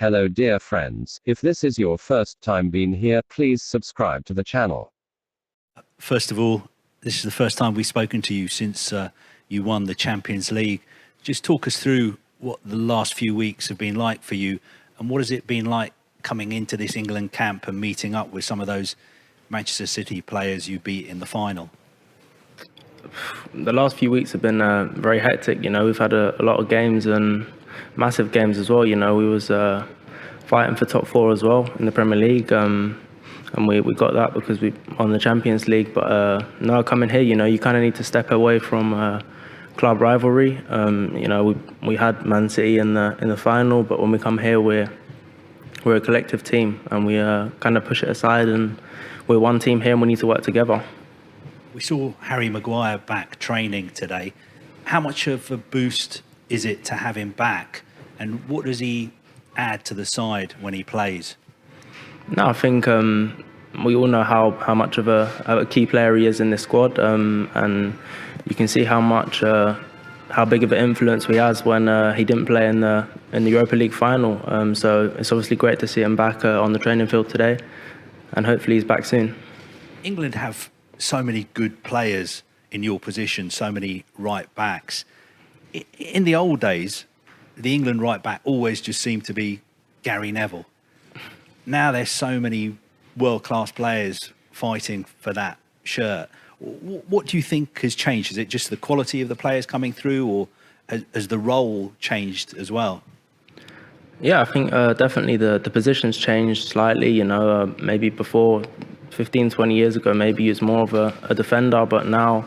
Hello dear friends, if this is your first time being here, please subscribe to the channel. First of all, this is the first time we've spoken to you since you won the Champions League. Just talk us through what the last few weeks have been like for you, and what has it been like coming into this England camp and meeting up with some of those Manchester City players you beat in the final? The last few weeks have been very hectic. We've had a lot of games and massive games as well. We was fighting for top four as well in the Premier League, and we got that because we won the Champions League. But now coming here, you kind of need to step away from club rivalry. We had Man City in the final, but when we come here, we're a collective team, and we kind of push it aside, and we're one team here, and we need to work together. We saw Harry Maguire back training today. How much of a boost is it to have him back, and what does he add to the side when he plays? No, I think we all know how much of a key player he is in this squad, and you can see how big of an influence he has when he didn't play in the Europa League final. So it's obviously great to see him back on the training field today, and hopefully he's back soon. England have so many good players in your position, so many right backs. In the old days, the England right back always just seemed to be Gary Neville. Now there's so many world-class players fighting for that shirt. What do you think has changed? Is it just the quality of the players coming through, or has the role changed as well? Yeah, I think definitely the position's changed slightly. Maybe before 15, 20 years ago, maybe he was more of a defender, but now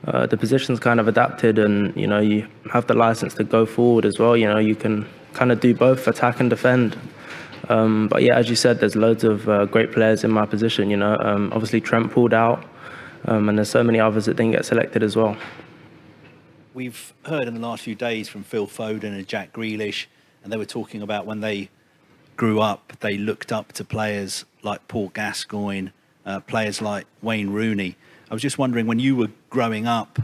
the position's kind of adapted, and you have the license to go forward as well. You can kind of do both, attack and defend. But yeah, as you said, there's loads of great players in my position. Obviously Trent pulled out, and there's so many others that didn't get selected as well. We've heard in the last few days from Phil Foden and Jack Grealish, and they were talking about when they grew up, they looked up to players like Paul Gascoigne, players like Wayne Rooney. I was just wondering, when you were growing up,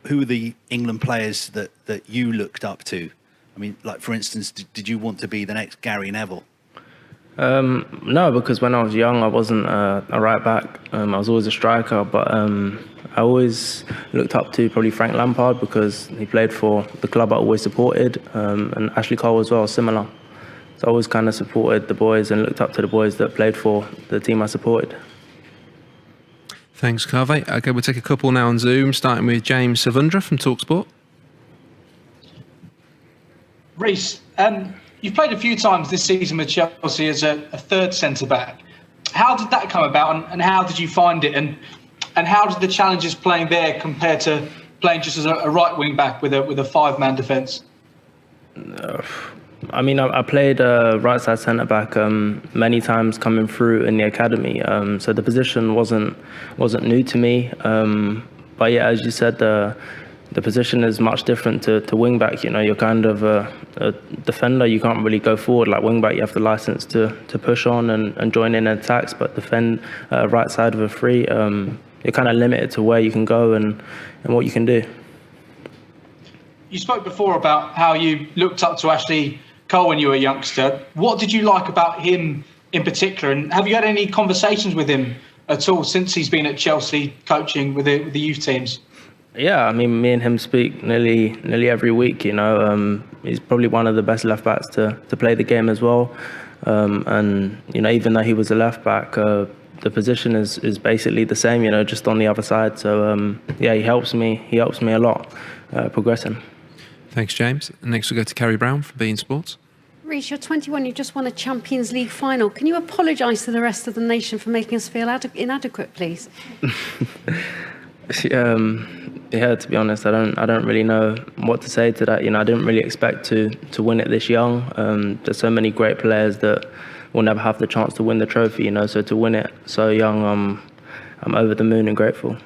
who were the England players that you looked up to? I mean, like, for instance, did you want to be the next Gary Neville? No, because when I was young, I wasn't a right back. I was always a striker, but I always looked up to probably Frank Lampard, because he played for the club I always supported, and Ashley Cole as well, similar. So I always kind of supported the boys and looked up to the boys that played for the team I supported. Thanks, Kante. Okay, we'll take a couple now on Zoom, starting with James Savundra from TalkSport. Reece, you've played a few times this season with Chelsea as a third centre-back. How did that come about, and how did you find it? And how did the challenges playing there compare to playing just as a right wing-back with a five-man defence? I mean, I played right side centre back many times coming through in the academy, so the position wasn't new to me. But yeah, as you said, the position is much different to wing back. You're kind of a defender. You can't really go forward like wing back. You have the license to push on and join in attacks, but defend right side of a free. You're kind of limited to where you can go and what you can do. You spoke before about how you looked up to Ashley Cole when you were a youngster. What did you like about him in particular, and have you had any conversations with him at all since he's been at Chelsea coaching with the youth teams? Yeah, I mean, me and him speak nearly every week. He's probably one of the best left backs to play the game as well. And even though he was a left back, the position is basically the same. Just on the other side. So yeah, he helps me a lot progressing. Thanks, James. Next we'll go to Kerry Brown from beIN Sports. Reece, you're 21, you've just won a Champions League final. Can you apologise to the rest of the nation for making us feel inadequate, please? Yeah, to be honest, I don't really know what to say to that. I didn't really expect to win it this young. There's so many great players that will never have the chance to win the trophy, so to win it so young, I'm over the moon and grateful.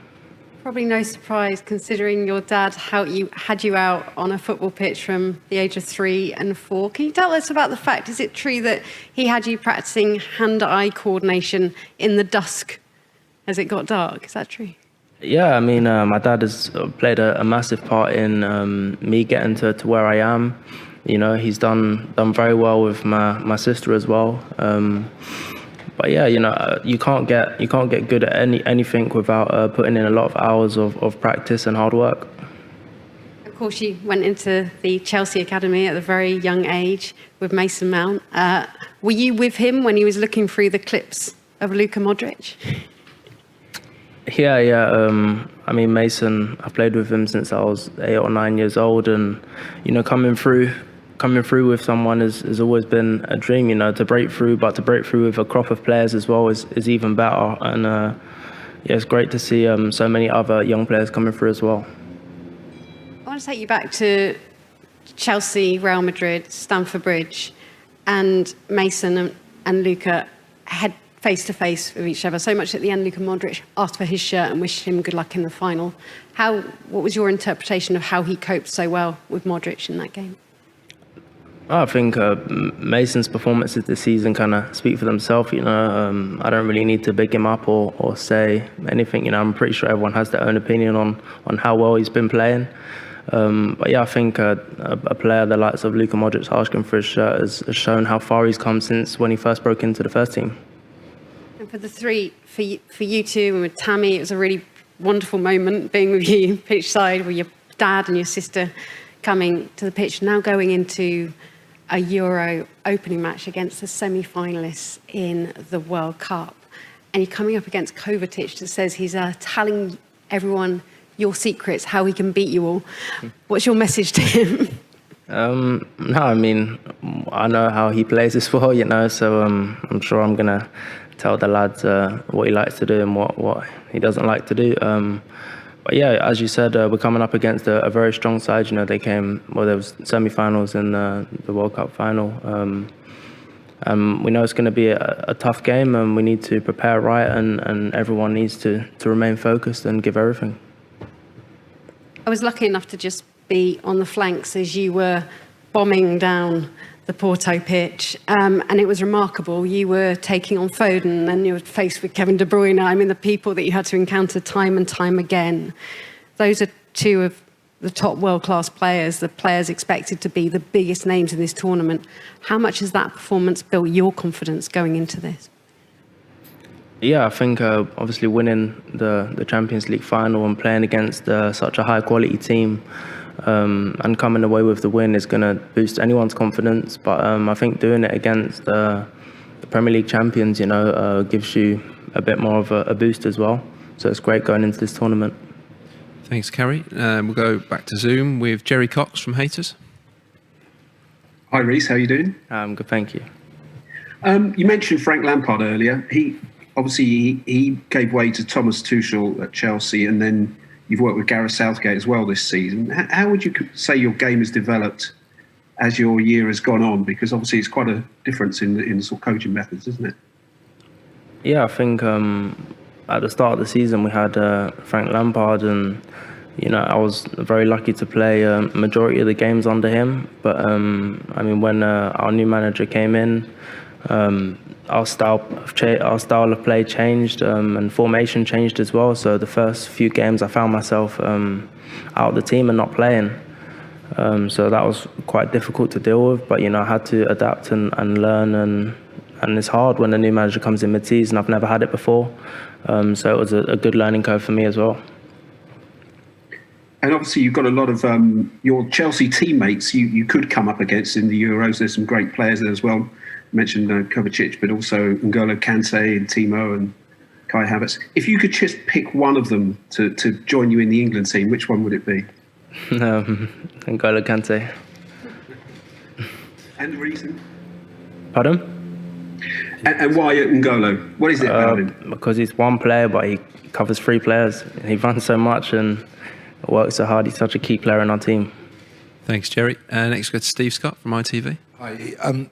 Probably no surprise, considering your dad had you out on a football pitch from the age of 3 and 4. Can you tell us about the fact, is it true that he had you practicing hand-eye coordination in the dusk as it got dark? Is that true? Yeah, I mean, my dad has played a massive part in me getting to where I am. You know, he's done very well with my sister as well. But yeah, you know, you can't get good at anything without putting in a lot of hours of practice and hard work. Of course, you went into the Chelsea Academy at a very young age with Mason Mount. Were you with him when he was looking through the clips of Luka Modric? Yeah. I mean, Mason, I've played with him since I was 8 or 9 years old, and you know, coming through with someone has always been a dream. You know, to break through, but to break through with a crop of players as well is even better. And yeah, it's great to see so many other young players coming through as well. I want to take you back to Chelsea, Real Madrid, Stamford Bridge, and Mason and Luka had face-to-face with each other. So much at the end, Luka Modric asked for his shirt and wished him good luck in the final. What was your interpretation of how he coped so well with Modric in that game? I think Mason's performances this season kind of speak for themselves. You know, I don't really need to big him up or say anything. You know, I'm pretty sure everyone has their own opinion on how well he's been playing. But yeah, I think a player the likes of Luka Modric asking for his shirt has shown how far he's come since when he first broke into the first team. And for the three, for you two and with Tammy, it was a really wonderful moment being with you pitch side with your dad and your sister coming to the pitch, now going into a Euro opening match against the semi-finalists in the World Cup. And you're coming up against Kovacic that says he's telling everyone your secrets, how he can beat you all. What's your message to him? No, I mean, I know how he plays as well, you know, so I'm sure I'm going to tell the lads what he likes to do and what he doesn't like to do. But yeah, as you said, we're coming up against a very strong side. You know, there was semi-finals in the World Cup final. We know it's going to be a tough game, and we need to prepare right, and everyone needs to remain focused and give everything. I was lucky enough to just be on the flanks as you were bombing down the Porto pitch, and it was remarkable. You were taking on Foden, and you were faced with Kevin De Bruyne. I mean, the people that you had to encounter time and time again. Those are two of the top world-class players, the players expected to be the biggest names in this tournament. How much has that performance built your confidence going into this? Yeah, I think obviously winning the Champions League final and playing against such a high-quality team and coming away with the win is going to boost anyone's confidence. But I think doing it against the Premier League champions, you know, gives you a bit more of a boost as well. So it's great going into this tournament. Thanks, Kerry. We'll go back to Zoom with Jerry Cox from Hayters. Hi, Reece. How are you doing? Good, thank you. You mentioned Frank Lampard earlier. He gave way to Thomas Tuchel at Chelsea, and then you've worked with Gareth Southgate as well this season. How would you say your game has developed as your year has gone on? Because obviously it's quite a difference in sort of coaching methods, isn't it? Yeah, I think at the start of the season we had Frank Lampard, and you know, I was very lucky to play a majority of the games under him. But I mean, when our new manager came in, our style of play changed, and formation changed as well. So the first few games I found myself out of the team and not playing. So that was quite difficult to deal with. But you know, I had to adapt and learn, and it's hard when a new manager comes in mid-season. I've never had it before. So it was a good learning curve for me as well. And obviously you've got a lot of your Chelsea teammates you could come up against in the Euros. There's some great players there as well. You mentioned Kovacic, but also Ngolo, Kante and Timo and Kai Havertz. If you could just pick one of them to join you in the England team, which one would it be? Ngolo Kante. And the reason? Pardon? And why Ngolo? What is it about him? Because he's one player, but he covers 3 players. He runs so much and works so hard. He's such a key player in our team. Thanks, Jerry. Next, go to Steve Scott from ITV. Hi.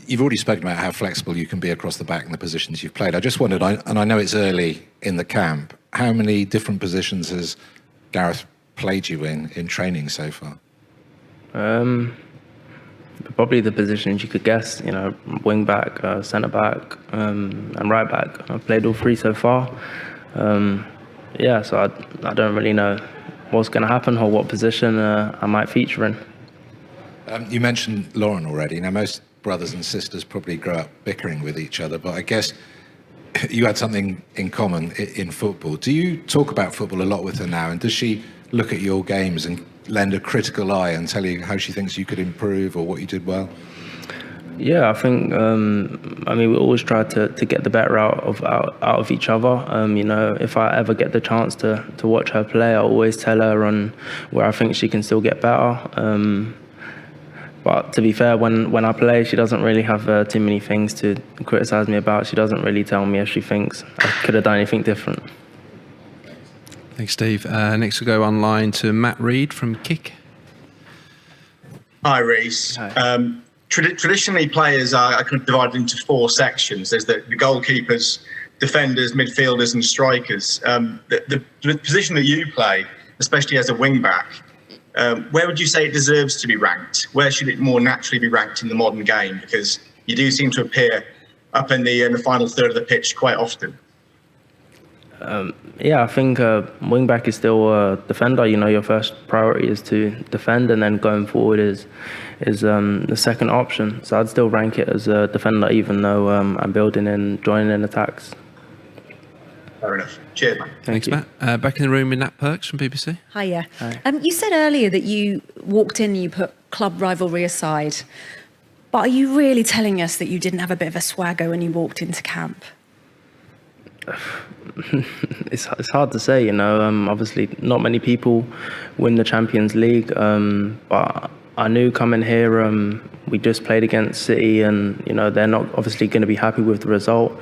You've already spoken about how flexible you can be across the back and the positions you've played. I just wondered, and I know it's early in the camp, how many different positions has Gareth played you in training so far? Probably the positions you could guess, you know, wing back, centre back, and right back. I've played all 3 so far. Yeah, so I don't really know what's going to happen or what position I might feature in. You mentioned Lauren already. Now, most brothers and sisters probably grow up bickering with each other, but I guess you had something in common in football. Do you talk about football a lot with her now, and does she look at your games and lend a critical eye and tell you how she thinks you could improve or what you did well? Yeah, I think, we always try to get the better out of each other. If I ever get the chance to watch her play, I always tell her on where I think she can still get better. But to be fair, when I play, she doesn't really have too many things to criticise me about. She doesn't really tell me if she thinks I could have done anything different. Thanks, Steve. Next we'll go online to Matt Reed from Kick. Hi, Reece. Hi. Traditionally, players are kind of divided into four sections. There's the goalkeepers, defenders, midfielders, and strikers. The position that you play, especially as a wing-back, where would you say it deserves to be ranked? Where should it more naturally be ranked in the modern game? Because you do seem to appear up in the final third of the pitch quite often. I think wing-back is still a defender. Your first priority is to defend, and then going forward is the second option. So I'd still rank it as a defender, even though I'm building and joining in attacks. Fair enough. Cheers, man. Thanks, Matt. Back in the room with Nat Perks from BBC. Hiya. Hi. You said earlier that you walked in and you put club rivalry aside. But are you really telling us that you didn't have a bit of a swagger when you walked into camp? It's hard to say, obviously not many people win the Champions League, but I knew coming here, we just played against City, and they're not obviously going to be happy with the result,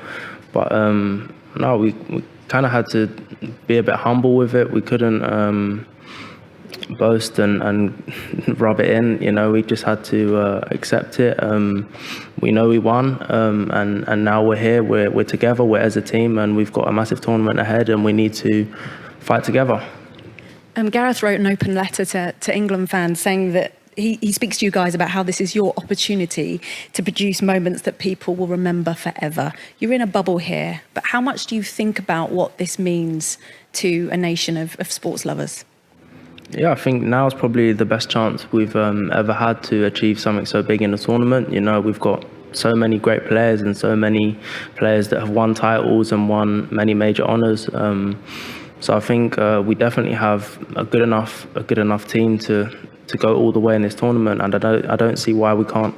but no, we kind of had to be a bit humble with it. We couldn't boast and rub it in. We just had to accept it. We know we won, and now we're here. We're together. We're as a team, and we've got a massive tournament ahead, and we need to fight together. Gareth wrote an open letter to England fans saying that he speaks to you guys about how this is your opportunity to produce moments that people will remember forever. You're in a bubble here, but how much do you think about what this means to a nation of sports lovers? Yeah, I think now is probably the best chance we've ever had to achieve something so big in the tournament. We've got so many great players and so many players that have won titles and won many major honours. So I think we definitely have a good enough team to go all the way in this tournament, and I don't see why we can't.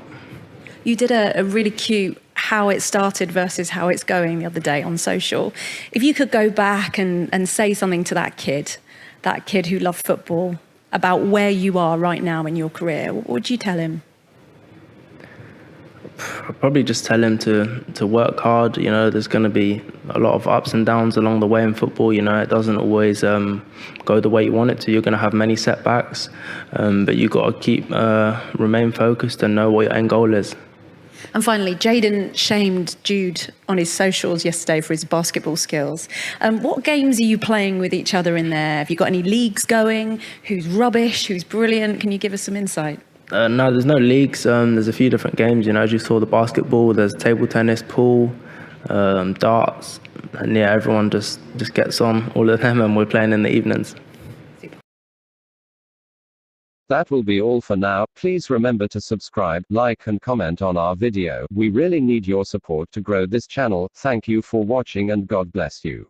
You did a really cute how it started versus how it's going the other day on social. If you could go back and say something to that kid who loved football about where you are right now in your career, what would you tell him? I'd probably just tell him to work hard. There's going to be a lot of ups and downs along the way in football. It doesn't always go the way you want it to. You're going to have many setbacks, but you've got to remain focused and know what your end goal is. And finally, Jayden shamed Jude on his socials yesterday for his basketball skills. What games are you playing with each other in there? Have you got any leagues going? Who's rubbish? Who's brilliant? Can you give us some insight? No, there's no leagues. There's a few different games. As you saw, the basketball, there's table tennis, pool, darts, and yeah, everyone just gets on all of them, and we're playing in the evenings. That will be all for now. Please remember to subscribe, like and comment on our video. We really need your support to grow this channel. Thank you for watching and God bless you.